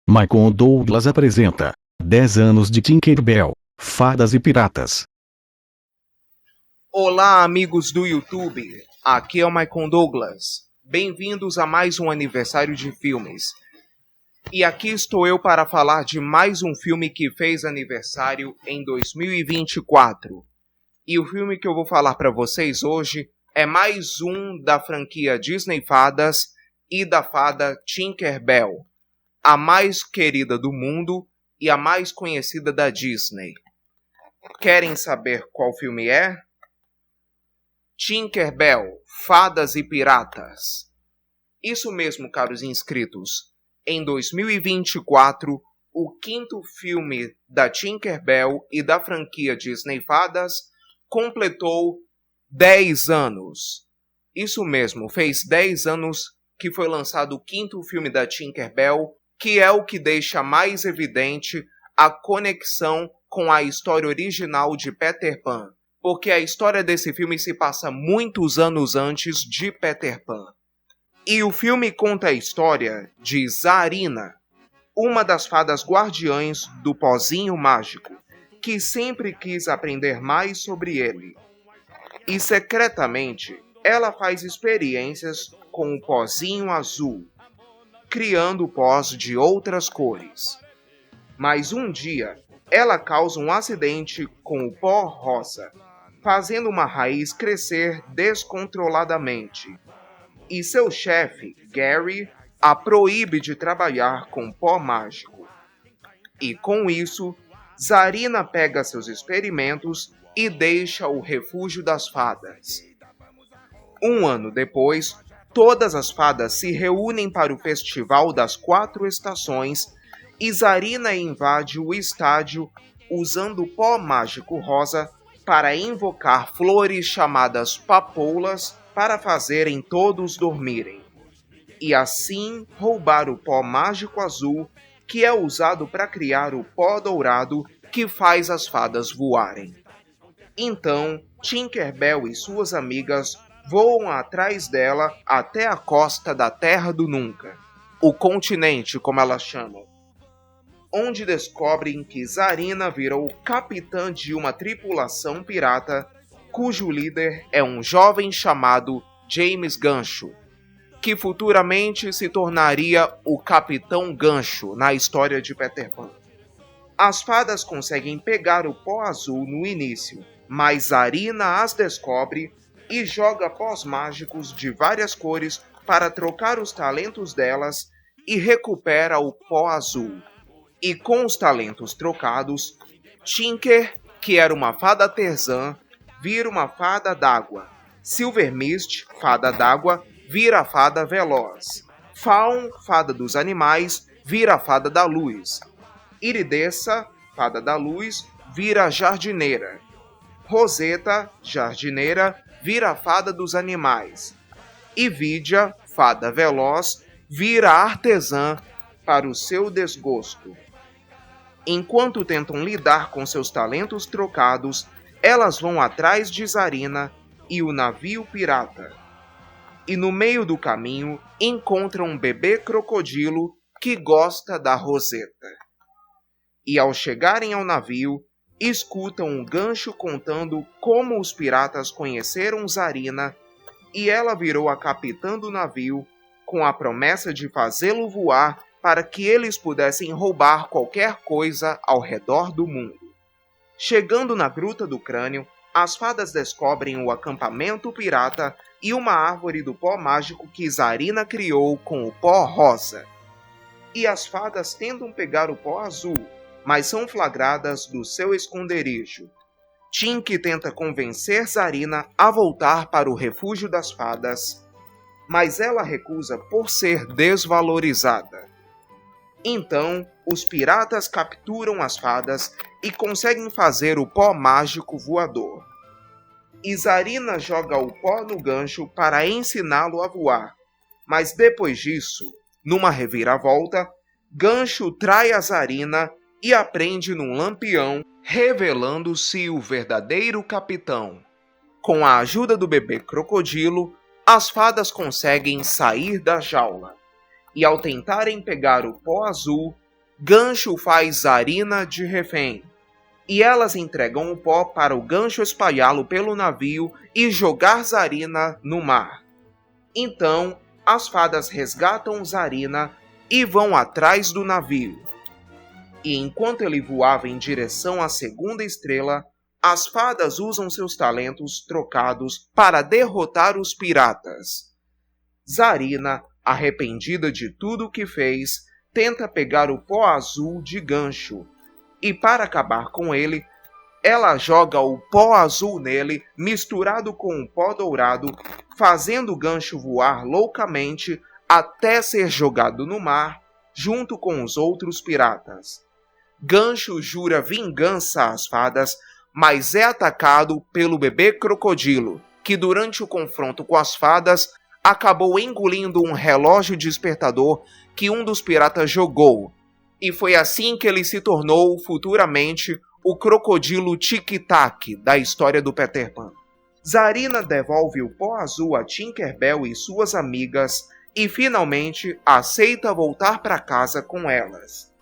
Michael Douglas apresenta 10 anos de Tinkerbell, Fadas e Piratas. Olá, amigos do YouTube, aqui é o Michael Douglas. Bem-vindos a mais um aniversário de filmes. E aqui estou eu para falar de mais um filme que fez aniversário em 2024. E o filme que eu vou falar para vocês hoje é mais um da franquia Disney Fadas e da fada Tinkerbell, a mais querida do mundo e a mais conhecida da Disney. Querem saber qual filme é? Tinkerbell, Fadas e Piratas. Isso mesmo, caros inscritos. Em 2024, o quinto filme da Tinkerbell e da franquia Disney Fadas completou 10 anos. Isso mesmo, fez 10 anos que foi lançado o quinto filme da Tinkerbell, que é o que deixa mais evidente a conexão com a história original de Peter Pan, porque a história desse filme se passa muitos anos antes de Peter Pan. E o filme conta a história de Zarina, uma das fadas guardiãs do pozinho mágico, que sempre quis aprender mais sobre ele. E secretamente, ela faz experiências com o pozinho azul, criando pós de outras cores. Mas um dia, ela causa um acidente com o pó rosa, fazendo uma raiz crescer descontroladamente. E seu chefe, Gary, a proíbe de trabalhar com pó mágico. E com isso, Zarina pega seus experimentos e deixa o refúgio das fadas. Um ano depois, todas as fadas se reúnem para o Festival das 4 Estações e Zarina invade o estádio usando o pó mágico rosa para invocar flores chamadas papoulas para fazerem todos dormirem. E assim roubar o pó mágico azul, que é usado para criar o pó dourado que faz as fadas voarem. Então, Tinkerbell e suas amigas voam atrás dela até a costa da Terra do Nunca, o continente, como elas chamam, onde descobrem que Zarina virou capitã de uma tripulação pirata, cujo líder é um jovem chamado James Gancho, que futuramente se tornaria o Capitão Gancho na história de Peter Pan. As fadas conseguem pegar o pó azul no início, mas Zarina as descobre e joga pós mágicos de várias cores para trocar os talentos delas e recupera o pó azul. E com os talentos trocados, Tinker, que era uma fada artesã, vira uma fada d'água. Silvermist, fada d'água, vira a fada veloz. Fawn, fada dos animais, vira a fada da luz. Iridessa, fada da luz, vira a jardineira. Rosetta, jardineira, vira a fada dos animais. E Vidia, fada veloz, vira a artesã para o seu desgosto. Enquanto tentam lidar com seus talentos trocados, elas vão atrás de Zarina e o navio pirata. E no meio do caminho, encontram um bebê crocodilo que gosta da Rosetta. E ao chegarem ao navio, escutam um Gancho contando como os piratas conheceram Zarina e ela virou a capitã do navio com a promessa de fazê-lo voar para que eles pudessem roubar qualquer coisa ao redor do mundo. Chegando na Gruta do Crânio, as fadas descobrem o acampamento pirata e uma árvore do pó mágico que Zarina criou com o pó rosa. E as fadas tentam pegar o pó azul, mas são flagradas do seu esconderijo. Tink tenta convencer Zarina a voltar para o refúgio das fadas, mas ela recusa por ser desvalorizada. Então, os piratas capturam as fadas e conseguem fazer o pó mágico voador. E Zarina joga o pó no Gancho para ensiná-lo a voar, mas depois disso, numa reviravolta, Gancho trai a Zarina e a prende num lampião, revelando-se o verdadeiro capitão. Com a ajuda do bebê crocodilo, as fadas conseguem sair da jaula. E ao tentarem pegar o pó azul, Gancho faz Zarina de refém, e elas entregam o pó para o Gancho espalhá-lo pelo navio e jogar Zarina no mar. Então, as fadas resgatam Zarina e vão atrás do navio. E enquanto ele voava em direção à segunda estrela, as fadas usam seus talentos trocados para derrotar os piratas. Zarina, arrependida de tudo o que fez, tenta pegar o pó azul de Gancho, e para acabar com ele, ela joga o pó azul nele misturado com o pó dourado, fazendo o Gancho voar loucamente até ser jogado no mar junto com os outros piratas. Gancho jura vingança às fadas, mas é atacado pelo bebê crocodilo, que durante o confronto com as fadas acabou engolindo um relógio despertador que um dos piratas jogou, e foi assim que ele se tornou futuramente o crocodilo Tic-Tac da história do Peter Pan. Zarina devolve o pó azul a Tinkerbell e suas amigas e finalmente aceita voltar para casa com elas.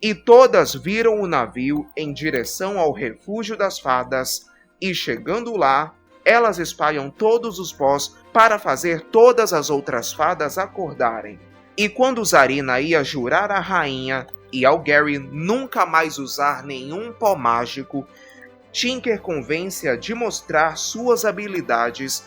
E todas viram o navio em direção ao refúgio das fadas e, chegando lá, elas espalham todos os pós para fazer todas as outras fadas acordarem. E quando Zarina ia jurar à rainha e ao Gary nunca mais usar nenhum pó mágico, Tinker convence-a de mostrar suas habilidades,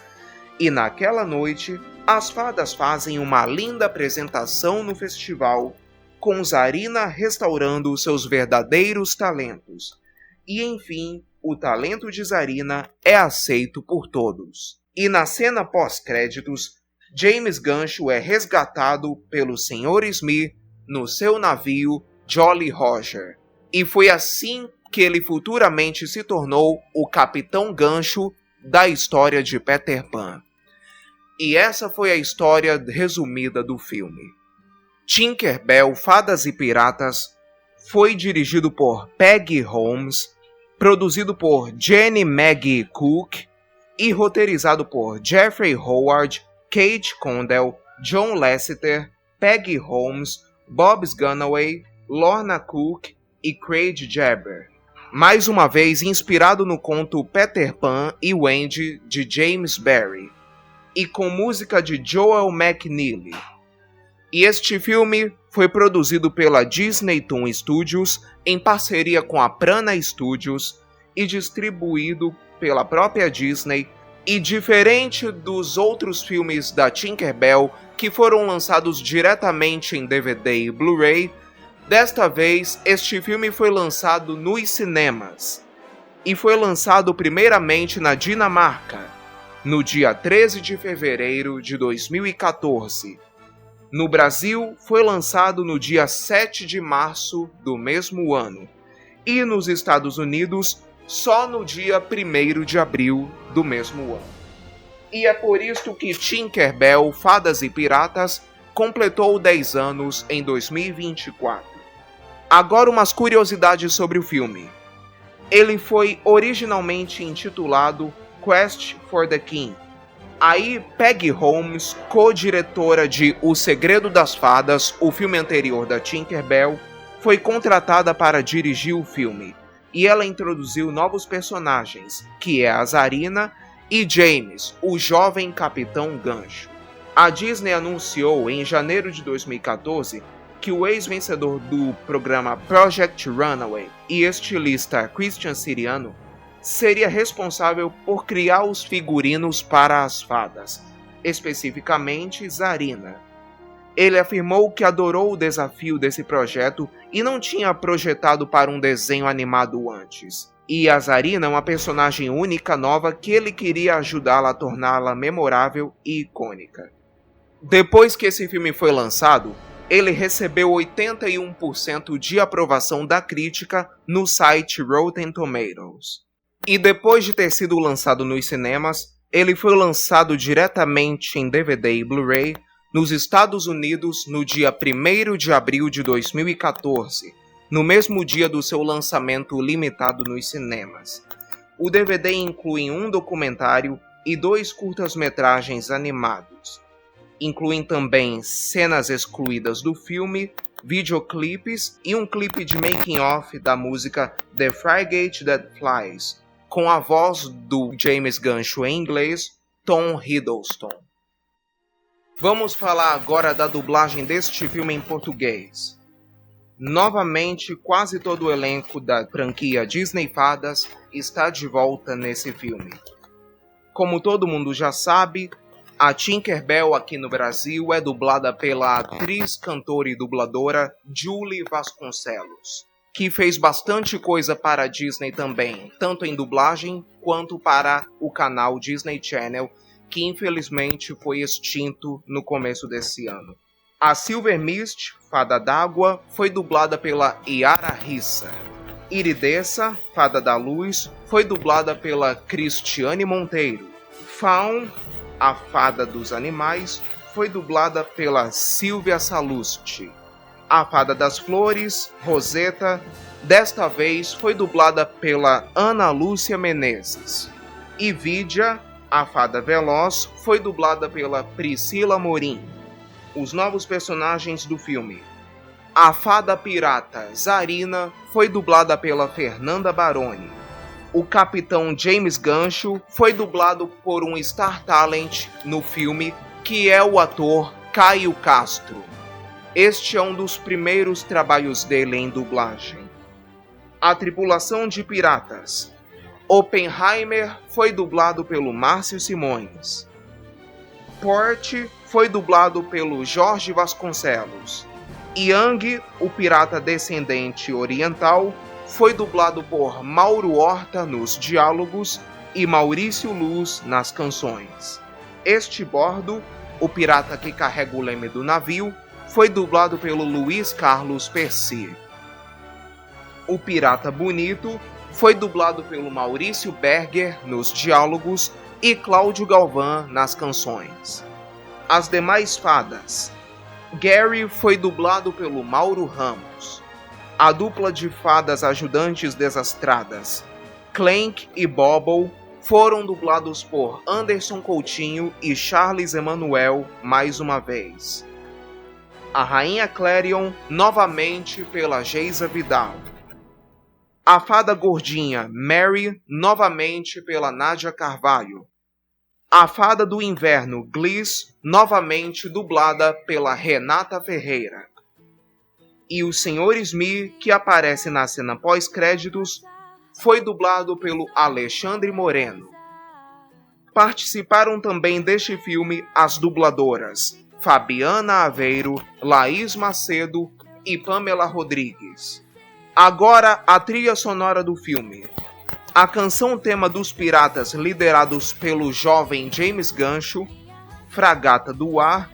e naquela noite as fadas fazem uma linda apresentação no festival, com Zarina restaurando seus verdadeiros talentos. E enfim, o talento de Zarina é aceito por todos. E na cena pós-créditos, James Gancho é resgatado pelo Sr. Smith no seu navio Jolly Roger. E foi assim que ele futuramente se tornou o Capitão Gancho da história de Peter Pan. E essa foi a história resumida do filme. Tinkerbell, Fadas e Piratas foi dirigido por Peggy Holmes, produzido por Jenny Maggie Cook e roteirizado por Jeffrey Howard, Kate Condell, John Lasseter, Peggy Holmes, Bob Gunaway, Lorna Cook e Craig Jabber. Mais uma vez inspirado no conto Peter Pan e Wendy de James Barrie, e com música de Joel McNeely. E este filme foi produzido pela Disney Toon Studios em parceria com a Prana Studios e distribuído pela própria Disney, e diferente dos outros filmes da Tinkerbell que foram lançados diretamente em DVD e Blu-ray, desta vez este filme foi lançado nos cinemas e foi lançado primeiramente na Dinamarca, no dia 13 de fevereiro de 2014. No Brasil, foi lançado no dia 7 de março do mesmo ano, e nos Estados Unidos, só no dia 1º de abril do mesmo ano. E é por isso que Tinkerbell, Fadas e Piratas completou 10 anos em 2024. Agora umas curiosidades sobre o filme. Ele foi originalmente intitulado Quest for the King. Aí Peggy Holmes, co-diretora de O Segredo das Fadas, o filme anterior da Tinkerbell, foi contratada para dirigir o filme, e ela introduziu novos personagens, que é a Zarina e James, o jovem Capitão Gancho. A Disney anunciou em janeiro de 2014 que o ex-vencedor do programa Project Runaway e estilista Christian Siriano seria responsável por criar os figurinos para as fadas, especificamente Zarina. Ele afirmou que adorou o desafio desse projeto e não tinha projetado para um desenho animado antes. E a Zarina é uma personagem única nova que ele queria ajudá-la a torná-la memorável e icônica. Depois que esse filme foi lançado, ele recebeu 81% de aprovação da crítica no site Rotten Tomatoes. E depois de ter sido lançado nos cinemas, ele foi lançado diretamente em DVD e Blu-ray nos Estados Unidos no dia 1º de abril de 2014, no mesmo dia do seu lançamento limitado nos cinemas. O DVD inclui um documentário e 2 curtas-metragens animados. Incluem também cenas excluídas do filme videoclipes e um clipe de making-off da música The Frigate That Flies, com a voz do James Gancho em inglês, Tom Hiddleston. Vamos falar agora da dublagem deste filme em português. Novamente, quase todo o elenco da franquia Disney Fadas está de volta nesse filme. Como todo mundo já sabe, a Tinker Bell aqui no Brasil é dublada pela atriz, cantora e dubladora Julie Vasconcelos, que fez bastante coisa para a Disney também, tanto em dublagem quanto para o canal Disney Channel, que infelizmente foi extinto no começo desse ano. A Silver Mist, Fada d'Água, foi dublada pela Yara Rissa. Iridessa, Fada da Luz, foi dublada pela Cristiane Monteiro. Faun, a Fada dos Animais, foi dublada pela Silvia Salusti. A Fada das Flores, Rosetta, desta vez foi dublada pela Ana Lúcia Menezes. E Vidia, a Fada Veloz, foi dublada pela Priscila Morim. Os novos personagens do filme. A Fada Pirata Zarina foi dublada pela Fernanda Baroni. O Capitão James Gancho foi dublado por um Star Talent no filme, que é o ator Caio Castro. Este é um dos primeiros trabalhos dele em dublagem. A Tripulação de Piratas. Oppenheimer foi dublado pelo Márcio Simões. Port foi dublado pelo Jorge Vasconcelos. Yang, o pirata descendente oriental, foi dublado por Mauro Horta nos diálogos e Maurício Luz nas canções. Este bordo, o pirata que carrega o leme do navio, foi dublado pelo Luiz Carlos Percy. O Pirata Bonito foi dublado pelo Maurício Berger nos diálogos e Cláudio Galvão nas canções. As demais fadas. Gary foi dublado pelo Mauro Ramos. A dupla de fadas ajudantes desastradas, Clank e Bobble, foram dublados por Anderson Coutinho e Charles Emanuel mais uma vez. A Rainha Clarion, novamente pela Geisa Vidal. A Fada Gordinha Mary, novamente pela Nádia Carvalho. A Fada do Inverno Gliss, novamente dublada pela Renata Ferreira. E o Sr. Smee, que aparece na cena pós-créditos, foi dublado pelo Alexandre Moreno. Participaram também deste filme as dubladoras Fabiana Aveiro, Laís Macedo e Pamela Rodrigues. Agora a trilha sonora do filme. A canção tema dos piratas liderados pelo jovem James Gancho, Fragata do Ar,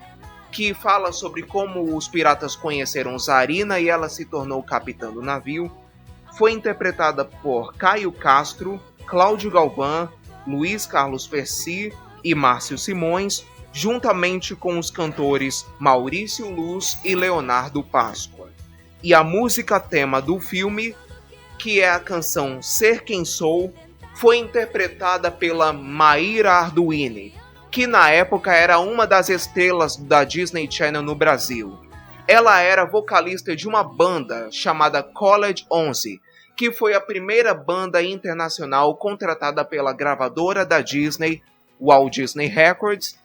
que fala sobre como os piratas conheceram Zarina e ela se tornou capitã do navio, foi interpretada por Caio Castro, Cláudio Galvão, Luiz Carlos Percy e Márcio Simões, juntamente com os cantores Maurício Luz e Leonardo Páscoa. E a música tema do filme, que é a canção Ser Quem Sou, foi interpretada pela Maíra Arduini, que na época era uma das estrelas da Disney Channel no Brasil. Ela era vocalista de uma banda chamada College 11, que foi a primeira banda internacional contratada pela gravadora da Disney, Walt Disney Records,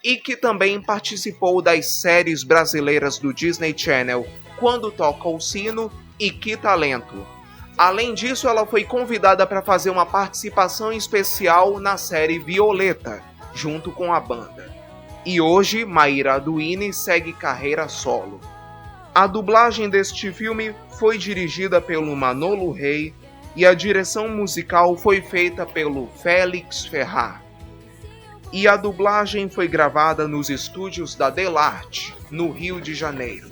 e que também participou das séries brasileiras do Disney Channel Quando Toca o Sino e Que Talento. Além disso, ela foi convidada para fazer uma participação especial na série Violeta, junto com a banda. E hoje, Maíra Arduini segue carreira solo. A dublagem deste filme foi dirigida pelo Manolo Rey e a direção musical foi feita pelo Félix Ferrar. E a dublagem foi gravada nos estúdios da Delarte, no Rio de Janeiro.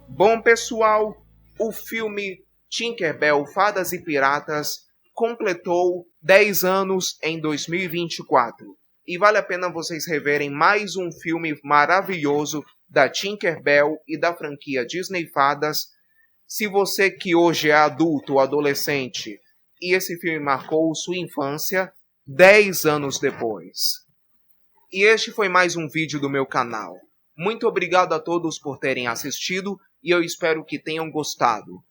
Bom, pessoal, o filme Tinker Bell, Fadas e Piratas completou 10 anos em 2024. E vale a pena vocês reverem mais um filme maravilhoso da Tinker Bell e da franquia Disney Fadas. Se você que hoje é adulto ou adolescente e esse filme marcou sua infância, 10 anos depois. E este foi mais um vídeo do meu canal. Muito obrigado a todos por terem assistido. e eu espero que tenham gostado.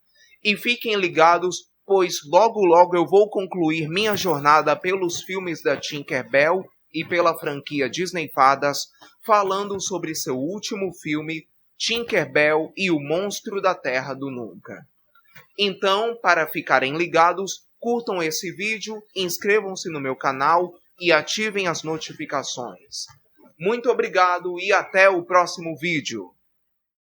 E fiquem ligados, pois logo logo eu vou concluir minha jornada pelos filmes da Tinkerbell e pela franquia Disney Fadas, falando sobre seu último filme, Tinkerbell e o Monstro da Terra do Nunca. Então, para ficarem ligados, curtam esse vídeo, inscrevam-se no meu canal e ativem as notificações. Muito obrigado e até o próximo vídeo.